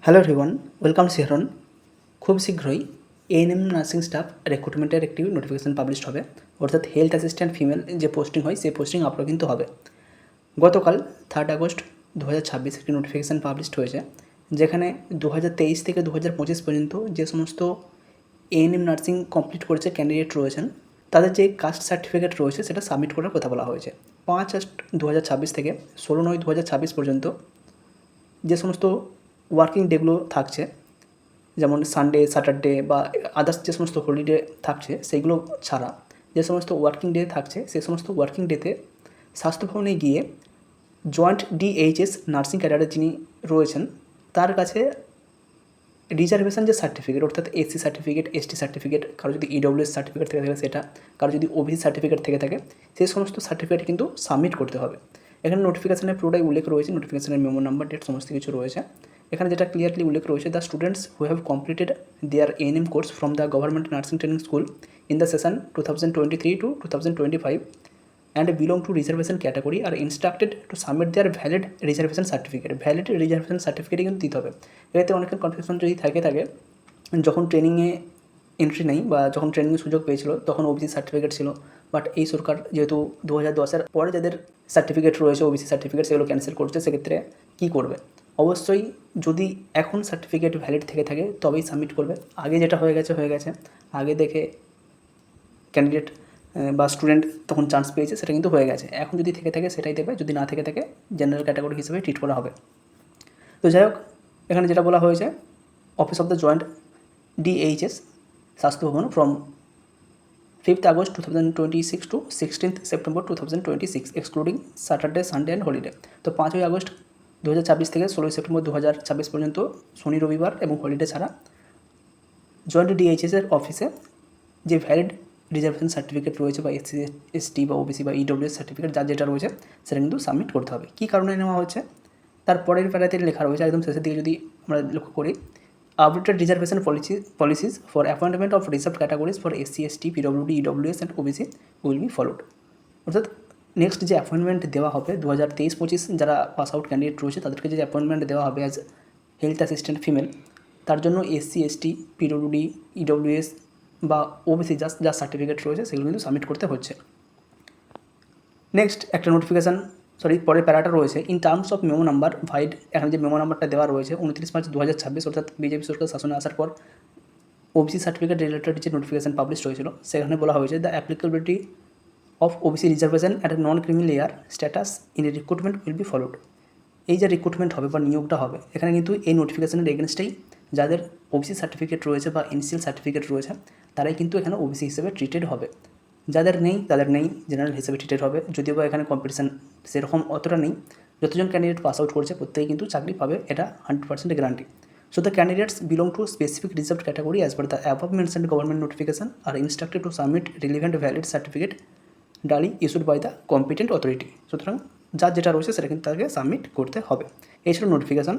Hello everyone, welcome শিহরণ। খুব শীঘ্রই এএনএম নার্সিং স্টাফ রিক্রুটমেন্টের একটি নোটিফিকেশান পাবলিশ হবে, অর্থাৎ হেলথ অ্যাসিস্ট্যান্ট ফিমেল যে পোস্টিং হয় সেই পোস্টিং আপনার কিন্তু হবে। গতকাল 3 আগস্ট 2026 একটি নোটিফিকেশান পাবলিশড হয়েছে, যেখানে 2023 থেকে 2025 পর্যন্ত যে সমস্ত এএনএম নার্সিং কমপ্লিট করেছে ক্যান্ডিডেট রয়েছেন, তাদের যে কাস্ট সার্টিফিকেট রয়েছে সেটা সাবমিট করার কথা বলা হয়েছে। 5 আগস্ট 2026 থেকে 16/9/2026 পর্যন্ত যে সমস্ত ওয়ার্কিং ডেগুলো থাকছে, যেমন সানডে, স্যাটারডে বা আদার্স যে সমস্ত হলিডে থাকছে সেইগুলো ছাড়া যে সমস্ত ওয়ার্কিং ডে থাকছে সেই সমস্ত ওয়ার্কিং ডেতে স্বাস্থ্য ভবনে গিয়ে জয়েন্ট ডিএইচএস নার্সিং ক্যাডারে যিনি রয়েছেন তার কাছে রিজার্ভেশন যে সার্টিফিকেট, অর্থাৎ এসসি সার্টিফিকেট, এসটি সার্টিফিকেট, কারো যদি ইডব্লিউএস সার্টিফিকেট থেকে থাকে সেটা, কারো যদি ওবিসি সার্টিফিকেট থেকে থাকে, সেই সমস্ত সার্টিফিকেট কিন্তু সাবমিট করতে হবে। এখানে নোটিফিকেশানের পুরোটাই উল্লেখ রয়েছে, নোটিফিকেশানের মেমো নাম্বার, ডেট সমস্ত কিছু রয়েছে। এখানে যেটা ক্লিয়ারলি উল্লেখ রয়েছে, the students who have completed their ANM course from the government nursing training school in the session 2023 to 2025 and belong to reservation category are instructed to submit their valid reservation certificate. Valid reservation certificate কিন্তু দিতে হবে। এতে অনেকের confusion যদি থাকে যখন ট্রেনিংয়ে entry নেই বা যখন ট্রেনিংয়ের সুযোগ পেয়েছিল তখন ওবিসি সার্টিফিকেট ছিল, বাট এই সরকার যেহেতু 2010-এর পরে যাদের সার্টিফিকেট রয়েছে ওবিসি সার্টিফিকেট সেগুলো ক্যান্সেল করছে, সেক্ষেত্রে কী করবে? অবশ্যই যদি এখন সার্টিফিকেট ভ্যালিড থেকে থাকে তবেই সাবমিট করবে। আগে যেটা হয়ে গেছে, আগে দেখে ক্যান্ডিডেট বা স্টুডেন্ট তখন চান্স পেয়েছে, সেটা কিন্তু হয়ে গেছে। এখন যদি থেকে থাকে সেটাই দেবে, যদি না থেকে থাকে জেনারেল ক্যাটাগরি হিসেবে ট্রিট করা হবে। তো যাই হোক, এখানে যেটা বলা হয়েছে, office of the joint DHS স্বাস্থ্য ভবন from 5th August 2026 to 16th September 2026 excluding Saturday, Sunday and holiday. তো 5ই আগস্ট 2026 থেকে 16ই সেপ্টেম্বর 2026 পর্যন্ত শনি, রবিবার এবং হলিডে ছাড়া জয়েন্ট ডিএইচএসের অফিসে যে ভ্যালিড রিজার্ভেশন সার্টিফিকেট রয়েছে বা এসসি, এসটি বা ওবিসি বা ইডব্লিউএস সার্টিফিকেট যার যেটা রয়েছে সেটা কিন্তু সাবমিট করতে হবে। কী কারণে নেওয়া হচ্ছে তার পরের প্যারাতে লেখা রয়েছে, একদম শেষের দিকে যদি আমরা লক্ষ্য করি, updated reservation policies for appointment of reserve categories for SC, ST, PWD, EWS and OBC will be followed. অর্থাৎ নেক্সট যে অ্যাপয়েন্টমেন্ট দেওয়া হবে 2023-25 যারা পাস আউট ক্যান্ডিডেট রয়েছে তাদেরকে যে অ্যাপয়েন্টমেন্ট দেওয়া হবে অ্যাজ হেলথ অ্যাসিস্ট্যান্ট ফিমেল, তার জন্য এসসি, এসটি, পিডব্লিউডি, ইডব্লিউএস বা ওবিসি যা সার্টিফিকেট রয়েছে সেগুলো কিন্তু সাবমিট করতে হচ্ছে। নেক্সট একটা নোটিফিকেশান, পরের প্যারাটা রয়েছে, in terms of memo number vide. এখানে যে মেমো নাম্বারটা দেওয়া রয়েছে 29 মার্চ 2026, অর্থাৎ বিজেপি সরকার শাসনে আসার পর ওবিসি সার্টিফিকেট রিলেটেড যে নোটিফিকেশান পাবলিশ হয়েছিল সেখানে বলা হয়েছে, the applicability of OBC reservation at non creamy layer status in recruitment will be followed. এই যে রিক্রুটমেন্ট হবে বা নিয়োগটা হবে, এখানে কিন্তু এই নোটিফিকেশানের এগেনস্টেই যাদের ওবিসি সার্টিফিকেট রয়েছে বা ইনিশিয়াল সার্টিফিকেট রয়েছে তারাই কিন্তু এখানে ওবিসি হিসেবে ট্রিটেড হবে। যাদের নেই তাদের নেই, জেনারেল হিসেবে ট্রিটেড হবে। যদিও বা এখানে কম্পিটিশান সেরকম অতটা নেই, যতজন ক্যান্ডিডেট পাস আউট করছে প্রত্যেকেই কিন্তু চাকরি পাবে, এটা 100% guarantee. So the candidates belong to specific reserved category as per the above mentioned government notification are instructed to submit relevant valid certificate duly issued by the competent authority. সুতরাং যার যেটা রয়েছে সেটা কিন্তু তাকে সাবমিট করতে হবে। এই ছিল নোটিফিকেশান।